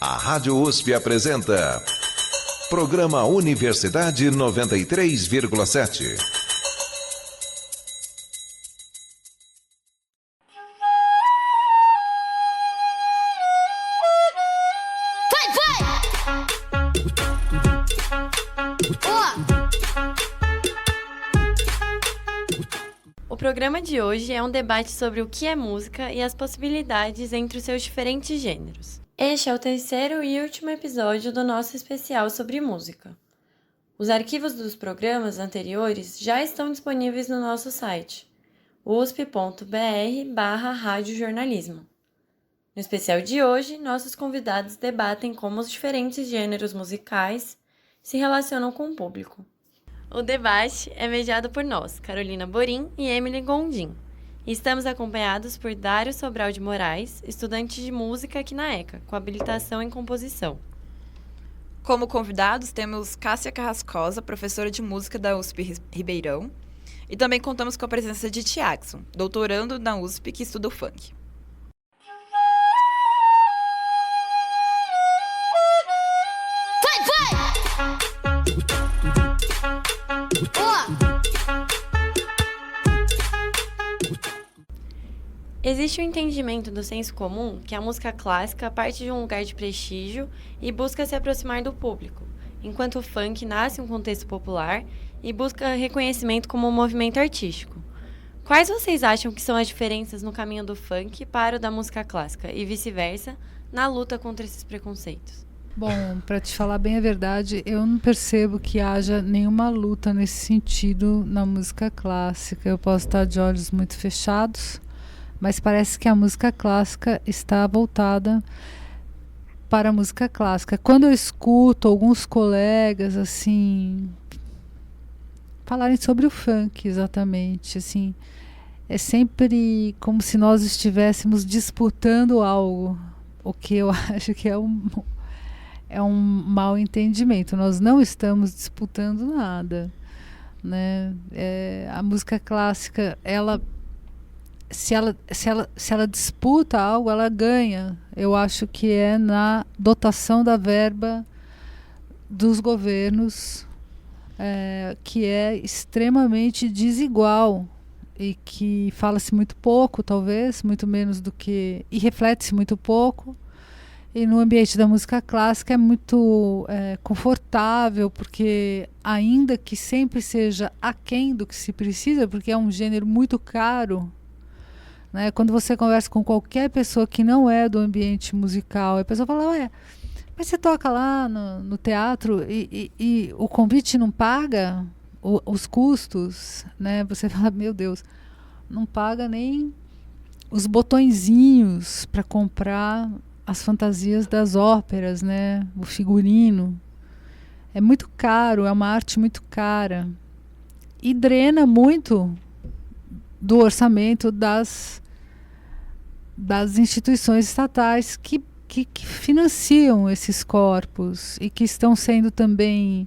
A Rádio USP apresenta Programa Universidade 93,7. O programa de hoje é um debate sobre o que é música e as possibilidades entre os seus diferentes gêneros. Este é o terceiro e último episódio do nosso especial sobre música. Os arquivos dos programas anteriores já estão disponíveis no nosso site, usp.br/radiojornalismo. No especial de hoje, nossos convidados debatem como os diferentes gêneros musicais se relacionam com o público. O debate é mediado por nós, Carolina Borim e Emily Gondim. E estamos acompanhados por Dário Sobral de Moraes, estudante de música aqui na ECA, com habilitação em composição. Como convidados, temos Cássia Carrascosa, professora de música da USP Ribeirão. E também contamos com a presença de Tiagson, doutorando na USP, que estuda o funk. Existe um entendimento do senso comum que a música clássica parte de um lugar de prestígio e busca se aproximar do público, enquanto o funk nasce em um contexto popular e busca reconhecimento como um movimento artístico. Quais vocês acham que são as diferenças no caminho do funk para o da música clássica e vice-versa, na luta contra esses preconceitos? Bom, para te falar bem a verdade, eu não percebo que haja nenhuma luta nesse sentido na música clássica. Eu posso estar de olhos muito fechados, mas parece que a música clássica está voltada para a música clássica. Quando eu escuto alguns colegas assim falarem sobre o funk, exatamente, assim, é sempre como se nós estivéssemos disputando algo, o que eu acho que é um mau entendimento. Nós não estamos disputando nada, né? A música clássica, se ela disputa algo, ela ganha. Eu acho que é na dotação da verba dos governos, que é extremamente desigual e que fala-se muito pouco, talvez, muito menos do que... e reflete-se muito pouco. E no ambiente da música clássica é muito confortável, porque ainda que sempre seja aquém do que se precisa, porque é um gênero muito caro, né? Quando você conversa com qualquer pessoa que não é do ambiente musical, a pessoa fala, ué, mas você toca lá no teatro e o convite não paga os custos, né? Você fala, meu Deus, não paga nem os botõezinhos para comprar as fantasias das óperas, né? O figurino. É muito caro, é uma arte muito cara. E drena muito do orçamento das instituições estatais que financiam esses corpos e que estão sendo também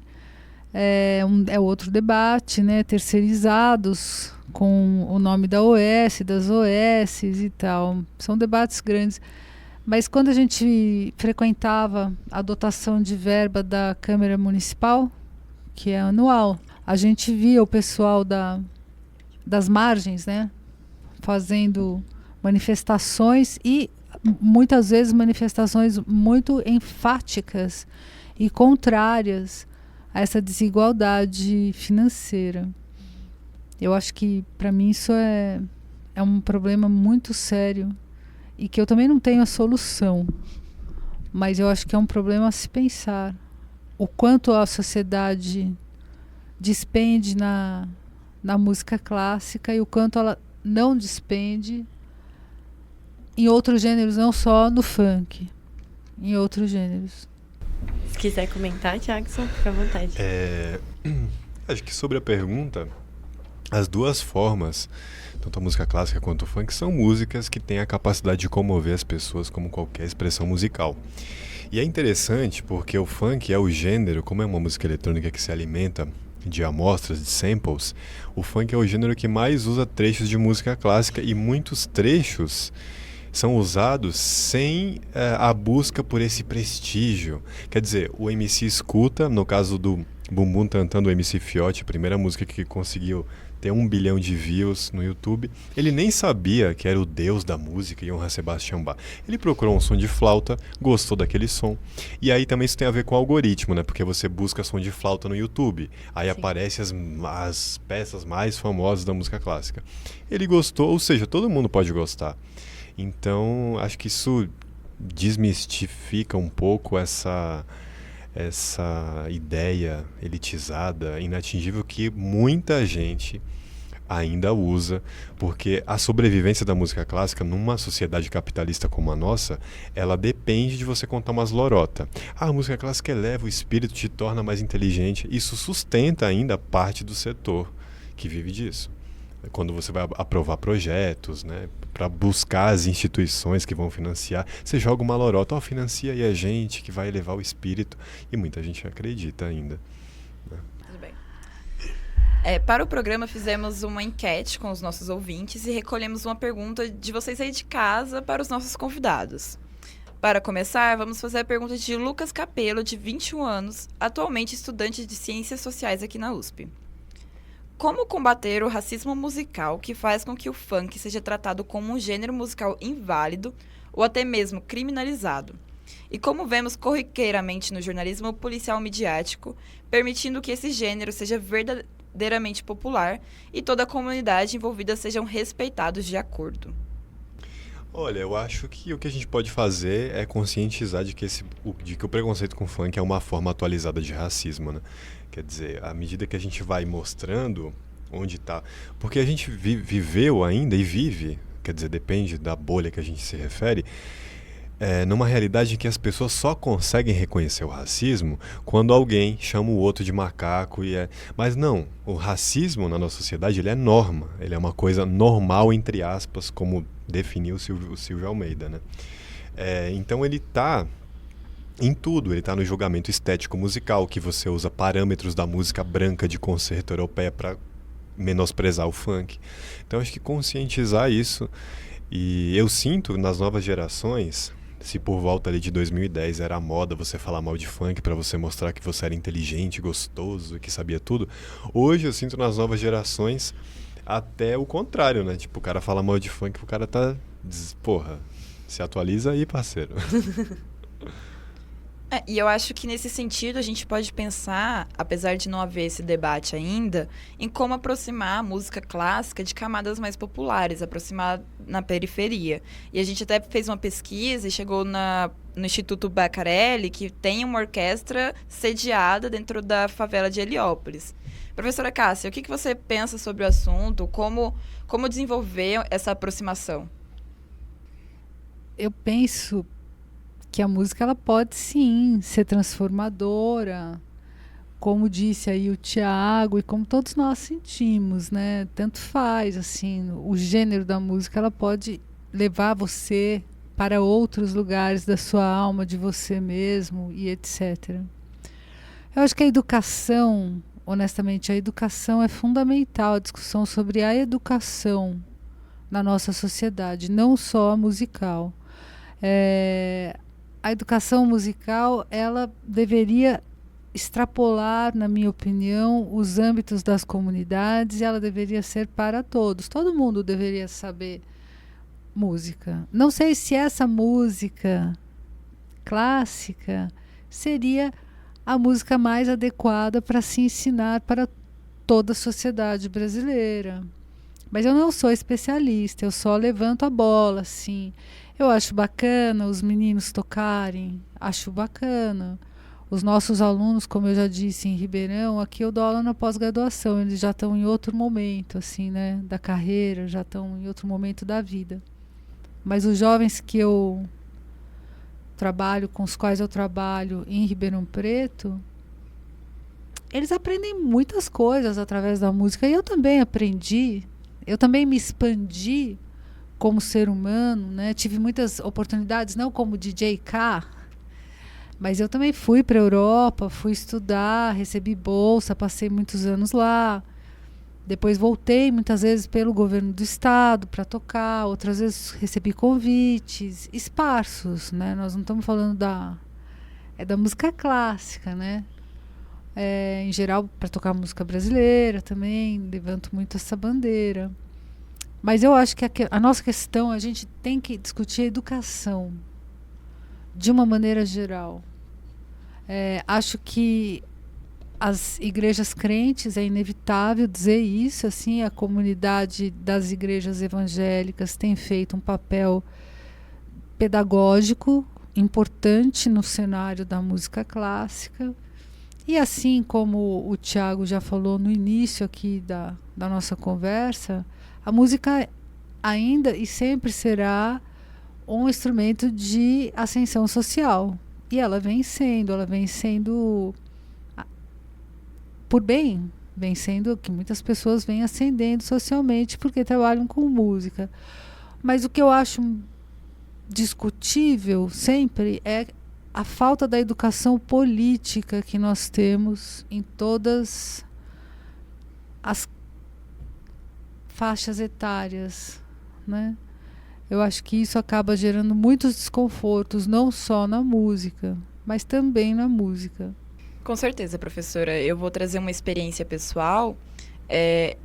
outro debate, né? Terceirizados com o nome da OS, das OS e tal. São debates grandes. Mas quando a gente frequentava a dotação de verba da Câmara Municipal, que é anual, a gente via o pessoal das margens, né, fazendo manifestações e muitas vezes manifestações muito enfáticas e contrárias a essa desigualdade financeira. Eu acho que, para mim, isso é um problema muito sério e que eu também não tenho a solução, mas eu acho que é um problema a se pensar. O quanto a sociedade despende na música clássica e o quanto ela não despende em outros gêneros, não só no funk, em outros gêneros. Se quiser comentar, Tiagson, fica à vontade. Acho que sobre a pergunta, as duas formas, tanto a música clássica quanto o funk, são músicas que têm a capacidade de comover as pessoas como qualquer expressão musical. E é interessante porque o funk é o gênero, como é uma música eletrônica que se alimenta de amostras, de samples, o funk é o gênero que mais usa trechos de música clássica, e muitos trechos são usados sem a busca por esse prestígio. Quer dizer, o MC escuta, no caso do Bumbum Tantan do MC Fiote, a primeira música que conseguiu ter 1 bilhão de views no YouTube, ele nem sabia que era o deus da música, Johann Sebastian Bach. Ele procurou um som de flauta, gostou daquele som. E aí também isso tem a ver com o algoritmo, né? Porque você busca som de flauta no YouTube, aí aparecem as peças mais famosas da música clássica. Ele gostou, ou seja, todo mundo pode gostar. Então, acho que isso desmistifica um pouco essa ideia elitizada, inatingível, que muita gente ainda usa, porque a sobrevivência da música clássica numa sociedade capitalista como a nossa, ela depende de você contar umas lorota. A música clássica eleva o espírito, te torna mais inteligente. Isso sustenta ainda parte do setor que vive disso. Quando você vai aprovar projetos, né, para buscar as instituições que vão financiar, você joga uma lorota, financia aí a gente que vai elevar o espírito, e muita gente acredita ainda. Né? Tudo bem. Para o programa fizemos uma enquete com os nossos ouvintes e recolhemos uma pergunta de vocês aí de casa para os nossos convidados. Para começar, vamos fazer a pergunta de Lucas Capello, de 21 anos, atualmente estudante de Ciências Sociais aqui na USP. Como combater o racismo musical que faz com que o funk seja tratado como um gênero musical inválido ou até mesmo criminalizado? E como vemos corriqueiramente no jornalismo policial midiático, permitindo que esse gênero seja verdadeiramente popular e toda a comunidade envolvida sejam respeitados de acordo? Olha, eu acho que o que a gente pode fazer é conscientizar de que o preconceito com funk é uma forma atualizada de racismo, né? Quer dizer, à medida que a gente vai mostrando onde está... Porque a gente viveu ainda e vive, quer dizer, depende da bolha que a gente se refere, numa realidade em que as pessoas só conseguem reconhecer o racismo quando alguém chama o outro de macaco. Mas não, o racismo na nossa sociedade ele é norma, ele é uma coisa normal, entre aspas, como definiu o Silvio Almeida, né? Então ele está em tudo, ele está no julgamento estético musical, que você usa parâmetros da música branca de concerto europeia para menosprezar o funk. Então acho que conscientizar isso, e eu sinto nas novas gerações, se por volta ali de 2010 era a moda você falar mal de funk para você mostrar que você era inteligente, gostoso, que sabia tudo, hoje eu sinto nas novas gerações até o contrário, né? Tipo, o cara fala mal de funk, o cara tá... Porra, se atualiza aí, parceiro. E eu acho que nesse sentido a gente pode pensar, apesar de não haver esse debate ainda, em como aproximar a música clássica de camadas mais populares, aproximar na periferia. E a gente até fez uma pesquisa e chegou no Instituto Bacarelli, que tem uma orquestra sediada dentro da favela de Heliópolis. Professora Cássia, o que você pensa sobre o assunto? Como desenvolver essa aproximação? Eu penso que a música ela pode sim ser transformadora, como disse aí o Tiago, e como todos nós sentimos, né? Tanto faz, assim, o gênero da música ela pode levar você para outros lugares da sua alma, de você mesmo e etc. Eu acho que a educação, honestamente, a educação é fundamental, a discussão sobre a educação na nossa sociedade, não só a musical. A educação musical, ela deveria extrapolar, na minha opinião, os âmbitos das comunidades, e ela deveria ser para todos. Todo mundo deveria saber música. Não sei se essa música clássica seria a música mais adequada para se ensinar para toda a sociedade brasileira. Mas eu não sou especialista, eu só levanto a bola, assim. Eu acho bacana os meninos tocarem, acho bacana. Os nossos alunos, como eu já disse, em Ribeirão, aqui eu dou aula na pós-graduação, eles já estão em outro momento, assim, né, da carreira, já estão em outro momento da vida. Mas os jovens que eu trabalho, com os quais eu trabalho em Ribeirão Preto, eles aprendem muitas coisas através da música, e eu também aprendi, eu também me expandi como ser humano, né? Tive muitas oportunidades, não como DJ K, mas eu também fui para a Europa, fui estudar, recebi bolsa, passei muitos anos lá. Depois voltei muitas vezes pelo governo do estado para tocar, outras vezes recebi convites esparsos, né? Nós não estamos falando da música clássica, né? Em geral, para tocar música brasileira também, levanto muito essa bandeira. Mas eu acho que a nossa questão, a gente tem que discutir a educação de uma maneira geral. Acho que as igrejas crentes, é inevitável dizer isso, assim, a comunidade das igrejas evangélicas tem feito um papel pedagógico importante no cenário da música clássica. E assim como o Thiago já falou no início aqui da nossa conversa, a música ainda e sempre será um instrumento de ascensão social. E ela vem sendo por bem, vem sendo que muitas pessoas vêm ascendendo socialmente porque trabalham com música. Mas o que eu acho discutível sempre é a falta da educação política que nós temos em todas as faixas etárias, né? Eu acho que isso acaba gerando muitos desconfortos, não só na música, mas também na música. Com certeza, professora. Eu vou trazer uma experiência pessoal.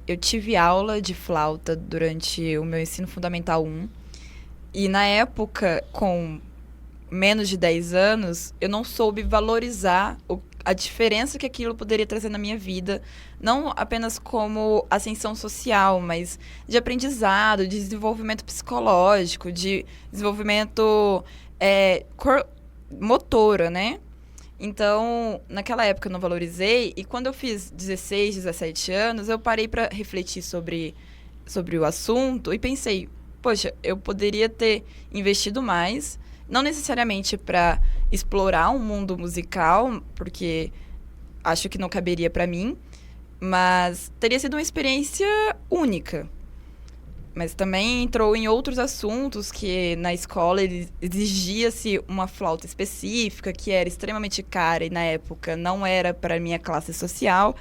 Eu tive aula de flauta durante o meu ensino fundamental 1. E na época, com menos de 10 anos, eu não soube valorizar a diferença que aquilo poderia trazer na minha vida. Não apenas como ascensão social, mas de aprendizado, de desenvolvimento psicológico, de desenvolvimento motora, né? Então, naquela época eu não valorizei, e quando eu fiz 16, 17 anos, eu parei para refletir sobre o assunto e pensei, poxa, eu poderia ter investido mais, não necessariamente para explorar um mundo musical, porque acho que não caberia para mim, mas teria sido uma experiência única. Mas também entrou em outros assuntos que na escola exigia-se uma flauta específica, que era extremamente cara e na época não era para a minha classe social.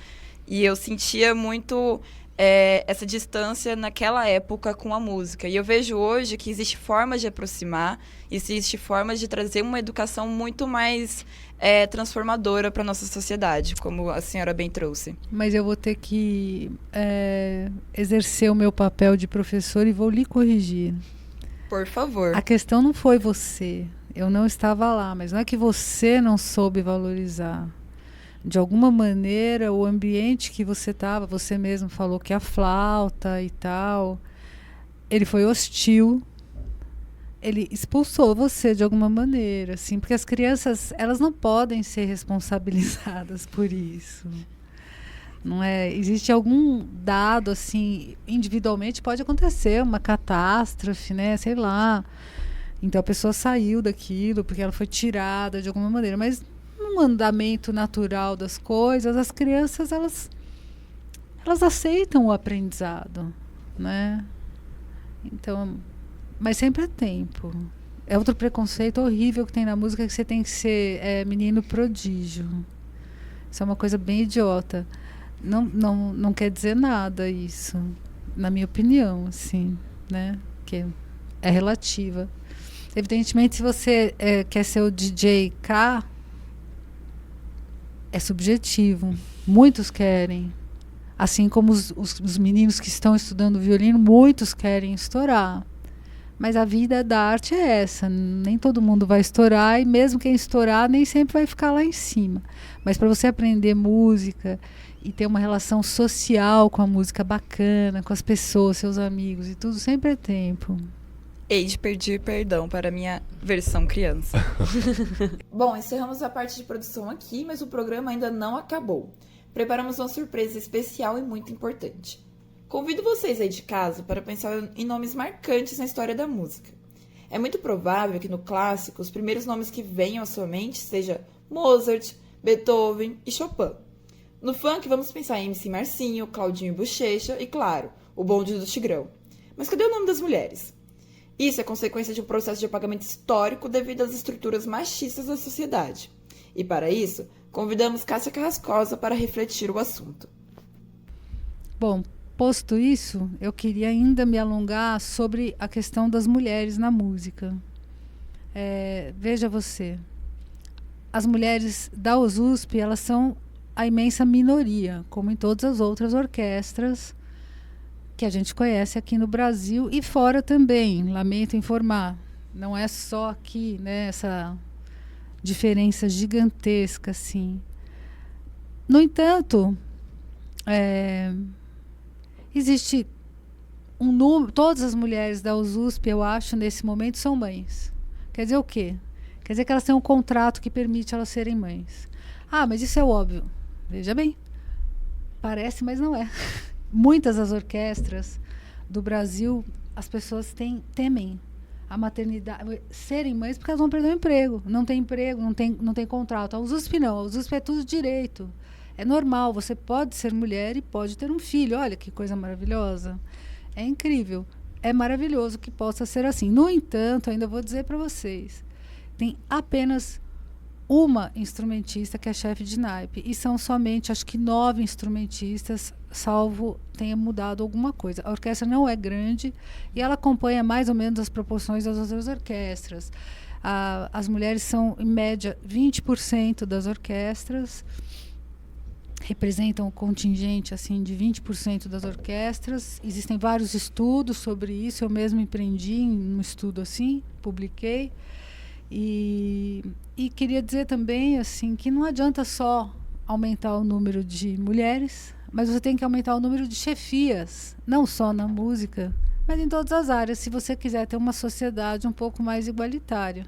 E eu sentia muito essa distância naquela época com a música. E eu vejo hoje que existe formas de aproximar, existe formas de trazer uma educação muito mais transformadora para a nossa sociedade, como a senhora bem trouxe. Mas eu vou ter que exercer o meu papel de professor e vou lhe corrigir. Por favor. A questão não foi você. Eu não estava lá, mas não é que você não soube valorizar. De alguma maneira, o ambiente que você estava, você mesmo falou que a flauta e tal, ele foi hostil. Ele expulsou você de alguma maneira, assim, porque as crianças, elas não podem ser responsabilizadas por isso. Não é? Existe algum dado, assim, individualmente pode acontecer, uma catástrofe, né? Sei lá. Então a pessoa saiu daquilo porque ela foi tirada de alguma maneira, mas no andamento natural das coisas, as crianças, elas aceitam o aprendizado, né? Então, mas sempre é tempo. É outro preconceito horrível que tem na música, que você tem que ser menino prodígio. Isso é uma coisa bem idiota. Não quer dizer nada isso, na minha opinião, assim, né? Que é relativa. Evidentemente, se você quer ser o DJ K, é subjetivo. Muitos querem. Assim como os meninos que estão estudando violino, muitos querem estourar. Mas a vida da arte é essa. Nem todo mundo vai estourar, e mesmo quem estourar nem sempre vai ficar lá em cima. Mas para você aprender música e ter uma relação social com a música bacana, com as pessoas, seus amigos e tudo, sempre é tempo. Hei de pedir perdão para a minha versão criança. Bom, encerramos a parte de produção aqui, mas o programa ainda não acabou. Preparamos uma surpresa especial e muito importante. Convido vocês aí de casa para pensar em nomes marcantes na história da música. É muito provável que no clássico os primeiros nomes que venham à sua mente sejam Mozart, Beethoven e Chopin. No funk vamos pensar em MC Marcinho, Claudinho Bochecha e, claro, o Bonde do Tigrão. Mas cadê o nome das mulheres? Isso é consequência de um processo de apagamento histórico devido às estruturas machistas da sociedade. E para isso, convidamos Cássia Carrascosa para refletir o assunto. Bom, Posto isso, eu queria ainda me alongar sobre a questão das mulheres na música. Veja você, as mulheres da USP, elas são a imensa minoria, como em todas as outras orquestras que a gente conhece aqui no Brasil e fora também, lamento informar. Não é só aqui, né, essa diferença gigantesca, assim. No entanto, existe um número... Todas as mulheres da USP, eu acho, nesse momento, são mães. Quer dizer o quê? Quer dizer que elas têm um contrato que permite elas serem mães. Ah, mas isso é óbvio. Veja bem, parece, mas não é. Muitas das orquestras do Brasil, as pessoas temem a maternidade, serem mães, porque elas vão perder o emprego. Não tem emprego, não tem contrato. A USP não, a USP é tudo direito. É normal, você pode ser mulher e pode ter um filho. Olha que coisa maravilhosa. É incrível. É maravilhoso que possa ser assim. No entanto, ainda vou dizer para vocês, tem apenas uma instrumentista que é chefe de naipe. E são somente, acho que 9 instrumentistas, salvo tenha mudado alguma coisa. A orquestra não é grande e ela acompanha mais ou menos as proporções das outras orquestras. As mulheres são, em média, 20% das orquestras. Representam o contingente assim, de 20% das orquestras. Existem vários estudos sobre isso. Eu mesmo empreendi um estudo assim, publiquei. E queria dizer também assim, que não adianta só aumentar o número de mulheres, mas você tem que aumentar o número de chefias, não só na música, mas em todas as áreas, se você quiser ter uma sociedade um pouco mais igualitária.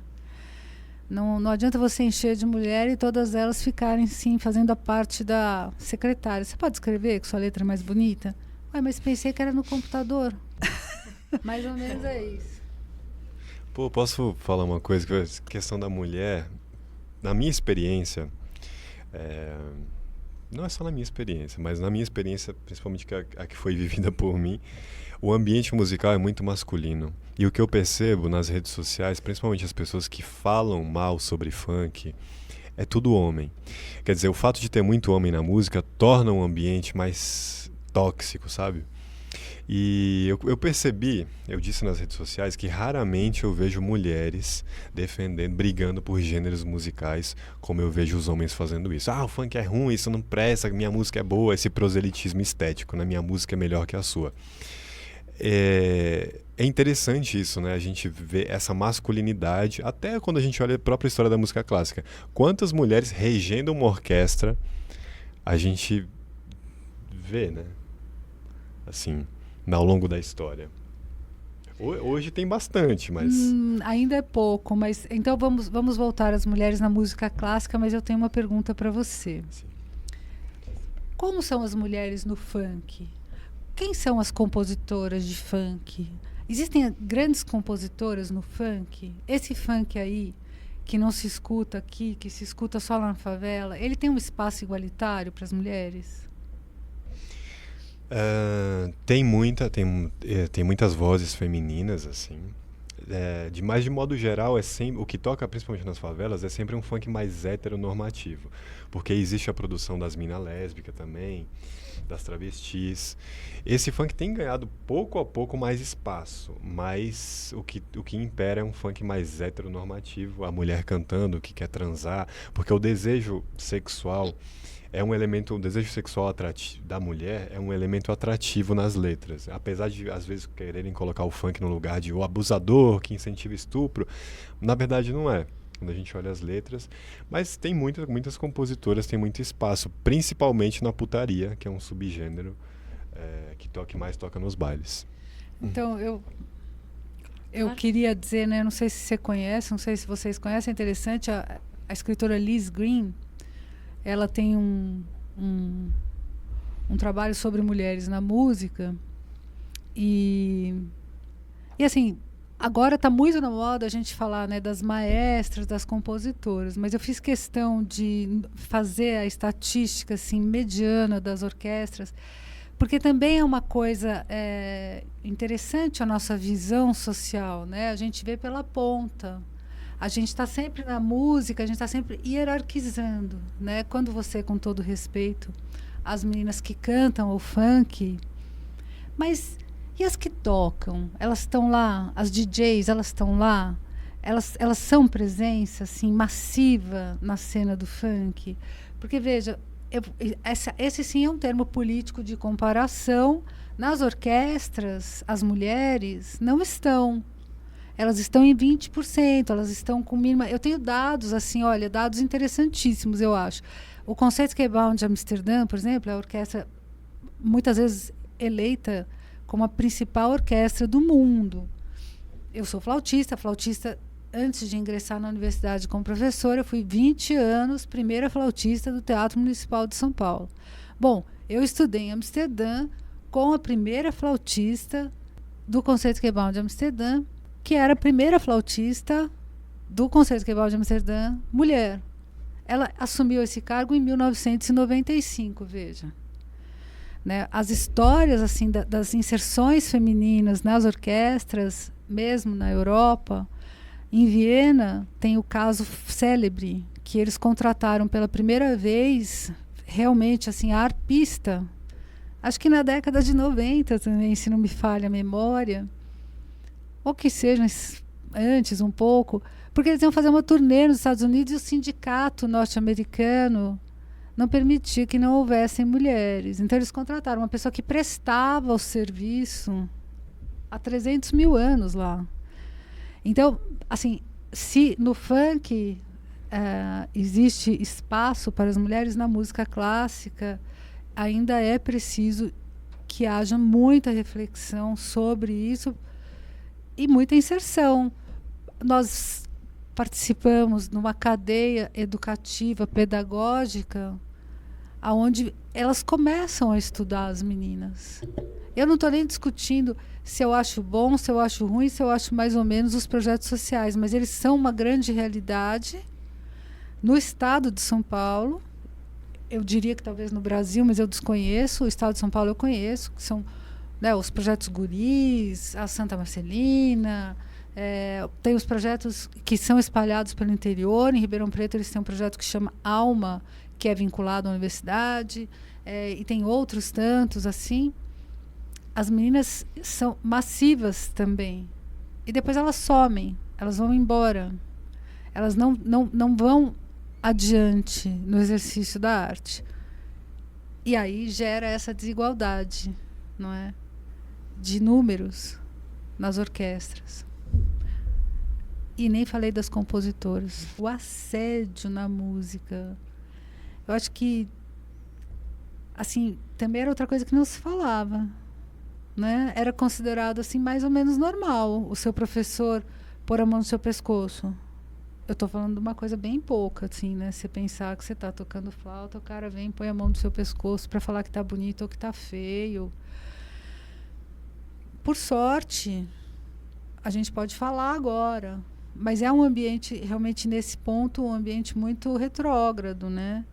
Não adianta você encher de mulher e todas elas ficarem, sim, fazendo a parte da secretária. Você pode escrever com sua letra mais bonita? Ué, mas pensei que era no computador. Mais ou menos é isso. Pô, posso falar uma coisa? Questão da mulher, na minha experiência, não é só na minha experiência, mas na minha experiência, principalmente a que foi vivida por mim, o ambiente musical é muito masculino. E o que eu percebo nas redes sociais, principalmente as pessoas que falam mal sobre funk, é tudo homem. Quer dizer, o fato de ter muito homem na música torna um ambiente mais tóxico, sabe? E eu percebi, eu disse nas redes sociais, que raramente eu vejo mulheres defendendo, brigando por gêneros musicais, como eu vejo os homens fazendo isso. Ah, o funk é ruim, isso não presta, minha música é boa, esse proselitismo estético, né? Minha música é melhor que a sua. É interessante isso, né? A gente vê essa masculinidade, até quando a gente olha a própria história da música clássica. Quantas mulheres regendo uma orquestra a gente vê, né? Assim, ao longo da história. Hoje tem bastante, mas... ainda é pouco, mas... Então vamos voltar às mulheres na música clássica, mas eu tenho uma pergunta para você. Sim. Como são as mulheres no funk? Quem são as compositoras de funk? Existem grandes compositoras no funk? Esse funk aí, que não se escuta aqui, que se escuta só lá na favela, ele tem um espaço igualitário para as mulheres? Tem muitas vozes femininas, assim. Mas de modo geral, o que toca principalmente nas favelas é sempre um funk mais heteronormativo. Porque existe a produção das minas lésbicas também, das travestis. Esse funk tem ganhado pouco a pouco mais espaço, mas o que impera é um funk mais heteronormativo, a mulher cantando que quer transar, porque o desejo sexual é um elemento, o desejo sexual da mulher é um elemento atrativo nas letras. Apesar de, às vezes, quererem colocar o funk no lugar de o abusador que incentiva estupro, na verdade não é, quando a gente olha as letras. Mas tem muitas compositoras, tem muito espaço, principalmente na putaria, que é um subgênero que mais toca nos bailes. Então, eu queria dizer, né, não sei se você conhece, não sei se vocês conhecem, é interessante, a escritora Liz Green, ela tem um trabalho sobre mulheres na música e assim, agora está muito na moda a gente falar, né, das maestras, das compositoras, mas eu fiz questão de fazer a estatística assim, mediana das orquestras, porque também é uma coisa interessante a nossa visão social, né? A gente vê pela ponta. A gente está sempre na música, a gente está sempre hierarquizando, né? Quando você, com todo respeito, as meninas que cantam o funk, Mas e as que tocam? Elas estão lá? As DJs, elas estão lá? Elas são presença assim, massiva na cena do funk? Porque, veja, esse sim é um termo político de comparação. Nas orquestras, as mulheres não estão. Elas estão em 20%, elas estão com mínima... Eu tenho dados, assim, olha, dados interessantíssimos, eu acho. O Concertgebouw de Amsterdã, por exemplo, é a orquestra muitas vezes eleita como a principal orquestra do mundo. Eu sou flautista antes de ingressar na universidade como professora, eu fui 20 anos primeira flautista do Teatro Municipal de São Paulo. Bom, eu estudei em Amsterdã com a primeira flautista do Concertgebouw de Amsterdã, que era a primeira flautista do Concertgebouw de Amsterdã, mulher. Ela assumiu esse cargo em 1995, veja. Né? As histórias assim, das inserções femininas nas orquestras, mesmo na Europa, em Viena, tem o caso célebre, que eles contrataram pela primeira vez, realmente, assim, a arpista, acho que na década de 90 também, se não me falha a memória, ou que seja antes um pouco, porque eles iam fazer uma turnê nos Estados Unidos e o sindicato norte-americano não permitia que não houvessem mulheres. Então eles contrataram uma pessoa que prestava o serviço há 300 mil anos lá. Então, assim, se no funk existe espaço para as mulheres, na música clássica ainda é preciso que haja muita reflexão sobre isso e muita inserção. Nós participamos numa cadeia educativa, pedagógica, onde elas começam a estudar as meninas. Eu não estou nem discutindo se eu acho bom, se eu acho ruim, se eu acho mais ou menos os projetos sociais, mas eles são uma grande realidade no estado de São Paulo. Eu diria que talvez no Brasil, mas eu desconheço. O estado de São Paulo eu conheço, que são, né, os projetos Guris, a Santa Marcelina, tem os projetos que são espalhados pelo interior. Em Ribeirão Preto eles têm um projeto que chama Alma, que é vinculado à universidade, e tem outros tantos assim. As meninas são massivas também. E depois elas somem, elas vão embora. Elas não vão adiante no exercício da arte. E aí gera essa desigualdade, não é? De números nas orquestras. E nem falei das compositoras. O assédio na música. Eu acho que, assim, também era outra coisa que não se falava, né? Era considerado, assim, mais ou menos normal o seu professor pôr a mão no seu pescoço. Eu estou falando de uma coisa bem pouca, assim, né? Você pensar que você está tocando flauta, o cara vem e põe a mão no seu pescoço para falar que está bonito ou que está feio. Por sorte, a gente pode falar agora, mas é um ambiente, realmente, nesse ponto, um ambiente muito retrógrado, né?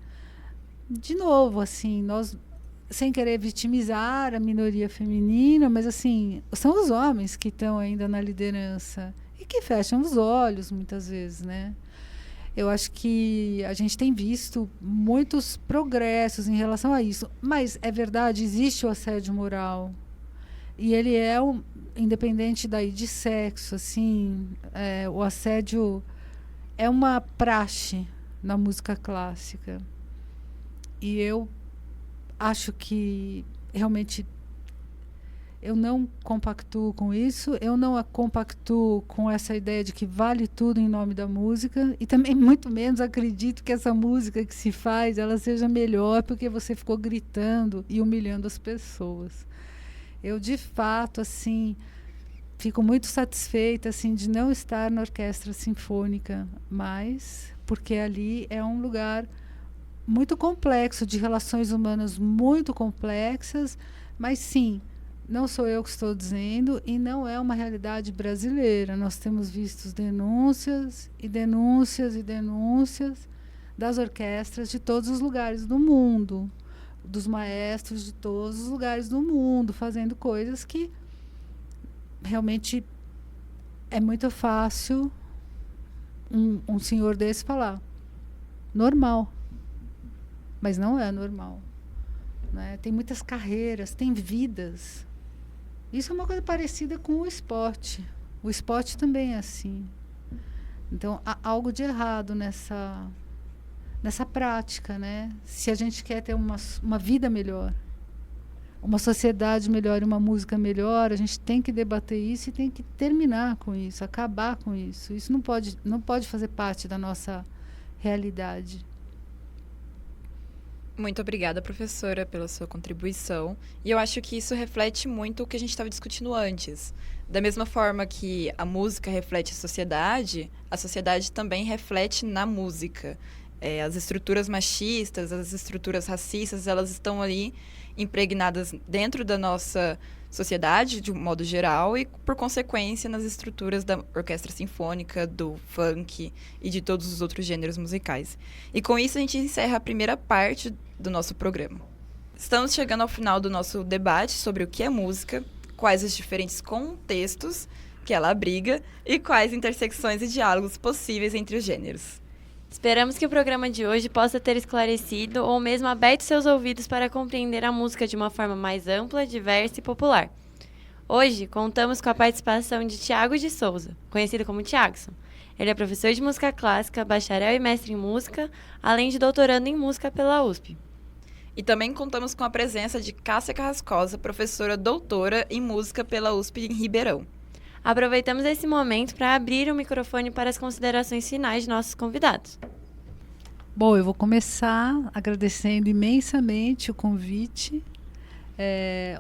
De novo, assim, nós, sem querer vitimizar a minoria feminina, mas, assim, são os homens que estão ainda na liderança e que fecham os olhos, muitas vezes, né? Eu acho que a gente tem visto muitos progressos em relação a isso, mas é verdade, existe o assédio moral. E ele é independente daí de sexo, assim, o assédio é uma praxe na música clássica. E eu acho que realmente eu não compactuo com isso, eu não compactuo com essa ideia de que vale tudo em nome da música, e também muito menos acredito que essa música que se faz ela seja melhor porque você ficou gritando e humilhando as pessoas. Eu, de fato, assim, fico muito satisfeita, assim, de não estar na orquestra sinfônica mais, porque ali é um lugar muito complexo, de relações humanas muito complexas, mas sim, não sou eu que estou dizendo e não é uma realidade brasileira. Nós temos visto denúncias e denúncias e denúncias das orquestras de todos os lugares do mundo, dos maestros de todos os lugares do mundo, fazendo coisas que realmente é muito fácil um senhor desse falar. Normal. Mas não é normal, né? Tem muitas carreiras, tem vidas Isso é uma coisa parecida com o esporte. O esporte também é assim. Então, há algo de errado nessa prática, né? Se a gente quer ter uma vida melhor, uma sociedade melhor e uma música melhor, a gente tem que debater isso e tem que terminar com isso, acabar com isso. Isso não pode fazer parte da nossa realidade. Muito obrigada, professora, pela sua contribuição. E eu acho que isso reflete muito o que a gente estava discutindo antes. Da mesma forma que a música reflete a sociedade também reflete na música. As estruturas machistas, as estruturas racistas, elas estão ali impregnadas dentro da nossa sociedade, de um modo geral, e, por consequência, nas estruturas da orquestra sinfônica, do funk e de todos os outros gêneros musicais. E com isso a gente encerra a primeira parte do nosso programa. Estamos chegando ao final do nosso debate sobre o que é música, quais os diferentes contextos que ela abriga e quais intersecções e diálogos possíveis entre os gêneros. Esperamos que o programa de hoje possa ter esclarecido ou mesmo aberto seus ouvidos para compreender a música de uma forma mais ampla, diversa e popular. Hoje, contamos com a participação de Thiago de Souza, conhecido como Thiagson. Ele é professor de música clássica, bacharel e mestre em música, além de doutorando em música pela USP. E também contamos com a presença de Cássia Carrascosa, professora doutora em música pela USP em Ribeirão. Aproveitamos esse momento para abrir o microfone para as considerações finais de nossos convidados. Bom, eu vou começar agradecendo imensamente o convite,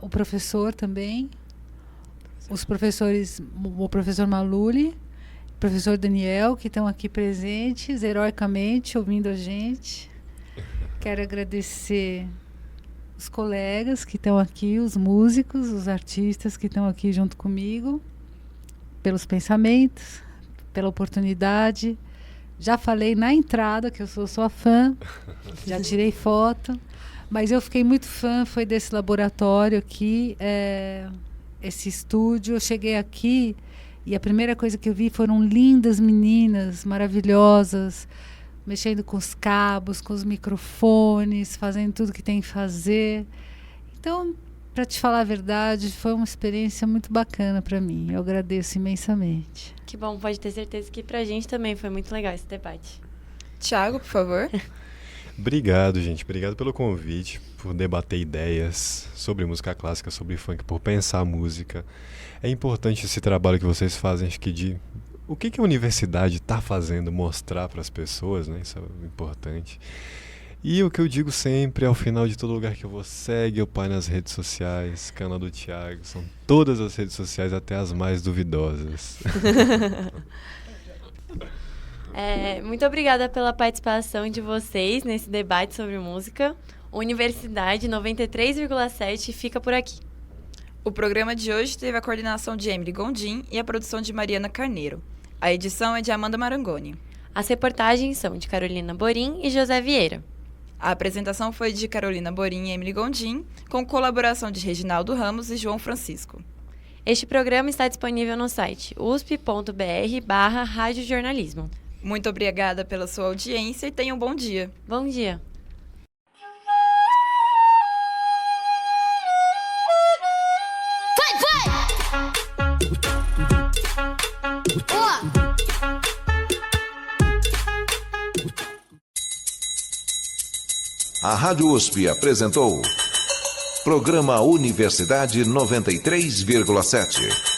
o professor também, os professores, o professor Maluli, o professor Daniel, que estão aqui presentes, heroicamente, ouvindo a gente. Quero agradecer os colegas que estão aqui, os músicos, os artistas que estão aqui junto comigo, pelos pensamentos, pela oportunidade. Já falei na entrada que eu sou sua fã, já tirei foto, mas eu fiquei muito fã, foi desse laboratório aqui, esse estúdio. Eu cheguei aqui e a primeira coisa que eu vi foram lindas meninas, maravilhosas, mexendo com os cabos, com os microfones, fazendo tudo que tem que fazer. Então, para te falar a verdade, foi uma experiência muito bacana para mim. Eu agradeço imensamente. Que bom, pode ter certeza que pra gente também foi muito legal esse debate. Thiago, por favor. Obrigado, gente. Obrigado pelo convite, por debater ideias sobre música clássica, sobre funk, por pensar a música. É importante esse trabalho que vocês fazem, acho que de o que a universidade está fazendo, mostrar para as pessoas, né? Isso é importante. E o que eu digo sempre, ao final de todo lugar que eu vou, segue o pai nas redes sociais, canal do Thiago, são todas as redes sociais, até as mais duvidosas. Muito obrigada pela participação de vocês nesse debate sobre música. Universidade 93,7 fica por aqui. O programa de hoje teve a coordenação de Emily Gondim e a produção de Mariana Carneiro. A edição é de Amanda Marangoni. As reportagens são de Carolina Borim e José Vieira. A apresentação foi de Carolina Borim e Emily Gondim, com colaboração de Reginaldo Ramos e João Francisco. Este programa está disponível no site usp.br/radiojornalismo. Muito obrigada pela sua audiência e tenha um bom dia. Bom dia. A Rádio USP apresentou Programa Universidade 93,7.